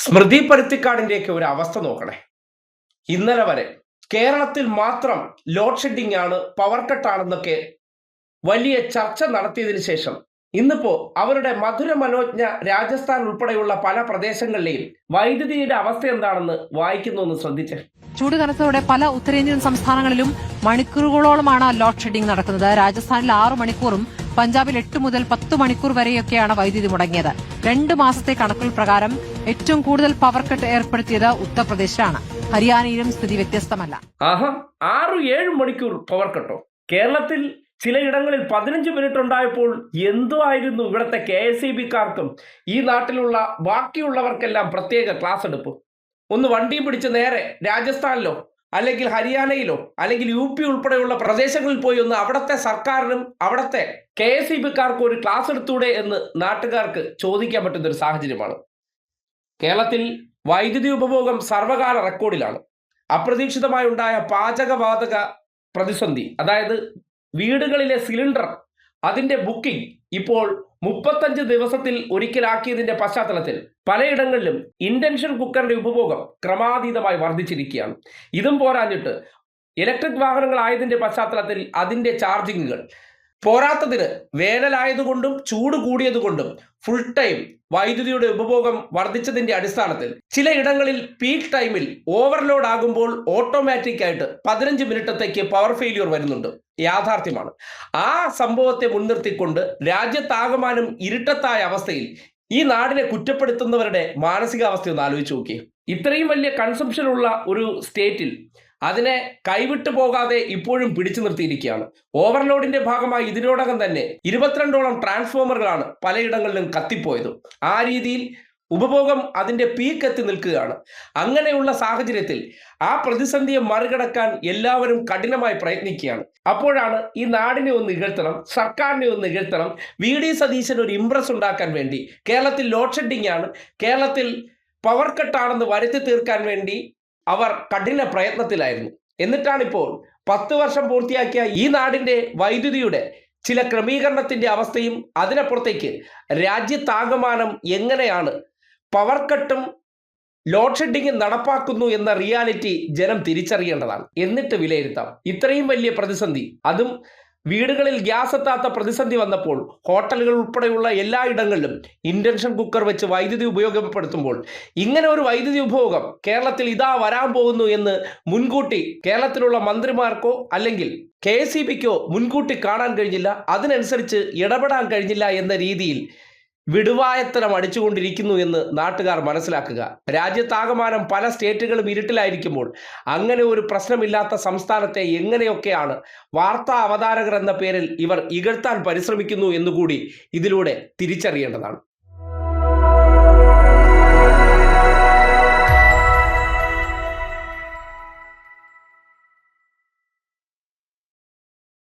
സ്മൃതി പരുത്തിക്കാടിന്റെയൊക്കെ ഒരു അവസ്ഥ നോക്കണേ. ഇന്നലെ വരെ കേരളത്തിൽ മാത്രം ലോഡ് ഷെഡിംഗ് ആണ്, പവർ കട്ടാണെന്നൊക്കെ വലിയ ചർച്ച നടത്തിയതിനു ശേഷം ഇന്നിപ്പോ അവരുടെ മധുര മനോജ്ഞ രാജസ്ഥാൻ ഉൾപ്പെടെയുള്ള പല പ്രദേശങ്ങളിലെയും വൈദ്യുതിയുടെ അവസ്ഥ എന്താണെന്ന് വായിക്കുന്നു ശ്രദ്ധിച്ചേ. ചൂട് കനത്തതോടെ പല ഉത്തരേന്ത്യൻ സംസ്ഥാനങ്ങളിലും മണിക്കൂറുകളോളമാണ് ലോഡ് ഷെഡിംഗ് നടക്കുന്നത്. രാജസ്ഥാനിൽ 6 മണിക്കൂറും പഞ്ചാബിൽ 8 മുതൽ 10 മണിക്കൂർ വരെയൊക്കെയാണ് വൈദ്യുതി മുടങ്ങിയത്. 2 മാസത്തെ കണക്കുകൾ പ്രകാരം ഏറ്റവും കൂടുതൽ പവർ കട്ട് ഏർപ്പെടുത്തിയത് ഉത്തർപ്രദേശിലാണ്. ഹരിയാനയിലും സ്ഥിതി വ്യത്യസ്തമല്ല. 6-7 മണിക്കൂർ പവർ കട്ടോ? കേരളത്തിൽ ചിലയിടങ്ങളിൽ 15 മിനിറ്റ് ഉണ്ടായപ്പോൾ എന്തോ ആയിരുന്നു ഇവിടുത്തെ KSEBക്കാർക്കും ഈ നാട്ടിലുള്ള ബാക്കിയുള്ളവർക്കെല്ലാം പ്രത്യേക ക്ലാസ് എടുപ്പ്. ഒന്ന് വണ്ടിയും പിടിച്ച് നേരെ രാജസ്ഥാനിലോ അല്ലെങ്കിൽ ഹരിയാനയിലോ അല്ലെങ്കിൽ UP ഉൾപ്പെടെയുള്ള പ്രദേശങ്ങളിൽ പോയി ഒന്ന് അവിടുത്തെ സർക്കാരിനും അവിടുത്തെ KSEBക്കാർക്കും ഒരു ക്ലാസ് എടുത്തൂടെ എന്ന് നാട്ടുകാർക്ക് ചോദിക്കാൻ പറ്റുന്ന ഒരു സാഹചര്യമാണ്. കേരളത്തിൽ വൈദ്യുതി ഉപഭോഗം സർവകാല റെക്കോർഡിലാണ്. അപ്രതീക്ഷിതമായി ഉണ്ടായ പാചകവാതക പ്രതിസന്ധി, അതായത് വീടുകളിലെ സിലിണ്ടർ അതിന്റെ ബുക്കിംഗ് ഇപ്പോൾ 35 ദിവസത്തിൽ ഒരിക്കലാക്കിയതിന്റെ പശ്ചാത്തലത്തിൽ പലയിടങ്ങളിലും ഇൻഡക്ഷൻ കുക്കറിന്റെ ഉപഭോഗം ക്രമാതീതമായി വർദ്ധിച്ചിരിക്കുകയാണ്. ഇതും പോരാഞ്ഞിട്ട് ഇലക്ട്രിക് വാഹനങ്ങളായതിന്റെ പശ്ചാത്തലത്തിൽ അതിന്റെ ചാർജിങ്ങുകൾ പോരാത്തതിന് വേനലായതുകൊണ്ടും ചൂട് കൂടിയതുകൊണ്ടും ഫുൾ ടൈം വൈദ്യുതിയുടെ ഉപഭോഗം വർദ്ധിച്ചതിന്റെ അടിസ്ഥാനത്തിൽ ചിലയിടങ്ങളിൽ പീക്ക് ടൈമിൽ ഓവർലോഡ് ആകുമ്പോൾ ഓട്ടോമാറ്റിക് ആയിട്ട് 15 മിനിറ്റത്തേക്ക് പവർ ഫെയിലിയർ വരുന്നുണ്ട്. യാഥാർത്ഥ്യമാണ്. ആ സംഭവത്തെ മുൻനിർത്തിക്കൊണ്ട് രാജ്യത്താകമാനം ഇരുട്ടത്തായ അവസ്ഥയിൽ ഈ നാടിനെ കുറ്റപ്പെടുത്തുന്നവരുടെ മാനസികാവസ്ഥ ഒന്ന് ആലോചിച്ച് നോക്കിയേ. ഇത്രയും വലിയ കൺസംഷൻ ഉള്ള ഒരു സ്റ്റേറ്റിൽ അതിനെ കൈവിട്ടു പോകാതെ ഇപ്പോഴും പിടിച്ചു നിർത്തിയിരിക്കുകയാണ്. ഓവർലോഡിന്റെ ഭാഗമായി ഇതിനോടകം തന്നെ 22ഓളം ട്രാൻസ്ഫോമറുകളാണ് പലയിടങ്ങളിലും കത്തിപ്പോയത്. ആ രീതിയിൽ ഉപഭോഗം അതിന്റെ പീക്ക് എത്തി നിൽക്കുകയാണ്. അങ്ങനെയുള്ള സാഹചര്യത്തിൽ ആ പ്രതിസന്ധിയെ മറികടക്കാൻ എല്ലാവരും കഠിനമായി പ്രയത്നിക്കുകയാണ്. അപ്പോഴാണ് ഈ നാടിനെ ഒന്ന് ഇകഴ്ത്തണം, സർക്കാരിനെ ഒന്ന് ഇകഴ്ത്തണം, VD സതീശൻ ഒരു ഇംപ്രസ് ഉണ്ടാക്കാൻ വേണ്ടി കേരളത്തിൽ ലോഡ് ഷെഡിംഗ് ആണ്, കേരളത്തിൽ പവർ കട്ടാണെന്ന് വരുത്തി തീർക്കാൻ വേണ്ടി അവർ കഠിന പ്രയത്നത്തിലായിരുന്നു. എന്നിട്ടാണിപ്പോൾ 10 വർഷം പൂർത്തിയാക്കിയ ഈ നാടിന്റെ വൈദ്യുതിയുടെ ചില ക്രമീകരണത്തിന്റെ അവസ്ഥയും അതിനപ്പുറത്തേക്ക് രാജ്യത്താകമാനം എങ്ങനെയാണ് പവർ കട്ടും ലോഡ് ഷെഡിംഗ് നടപ്പാക്കുന്നു എന്ന റിയാലിറ്റി ജനം തിരിച്ചറിയേണ്ടതാണ്. എന്നിട്ട് വിലയിരുത്താം. ഇത്രയും വലിയ പ്രതിസന്ധി, അതും വീടുകളിൽ ഗ്യാസ് എത്താത്ത പ്രതിസന്ധി വന്നപ്പോൾ ഹോട്ടലുകൾ ഉൾപ്പെടെയുള്ള എല്ലായിടങ്ങളിലും ഇൻഡക്ഷൻ കുക്കർ വെച്ച് വൈദ്യുതി ഉപയോഗപ്പെടുത്തുമ്പോൾ ഇങ്ങനെ ഒരു വൈദ്യുതി ഉപഭോഗം കേരളത്തിൽ ഇതാ വരാൻ പോകുന്നു എന്ന് മുൻകൂട്ടി കേരളത്തിലുള്ള മന്ത്രിമാർക്കോ അല്ലെങ്കിൽ KSEBക്കോ മുൻകൂട്ടി കാണാൻ കഴിഞ്ഞില്ല. അതിനനുസരിച്ച് ഇടപെടാൻ കഴിഞ്ഞില്ല എന്ന രീതിയിൽ വിടുവായത്തരം അടിച്ചുകൊണ്ടിരിക്കുന്നു എന്ന് നാട്ടുകാർ മനസ്സിലാക്കുക. രാജ്യത്താകമാനം പല സ്റ്റേറ്റുകളും ഇരുട്ടിലായിരിക്കുമ്പോൾ അങ്ങനെ ഒരു പ്രശ്നമില്ലാത്ത സംസ്ഥാനത്തെ എങ്ങനെയൊക്കെയാണ് വാർത്താ അവതാരകർ എന്ന പേരിൽ ഇവർ ഇകഴ്ത്താൻ പരിശ്രമിക്കുന്നു എന്നുകൂടി ഇതിലൂടെ തിരിച്ചറിയേണ്ടതാണ്.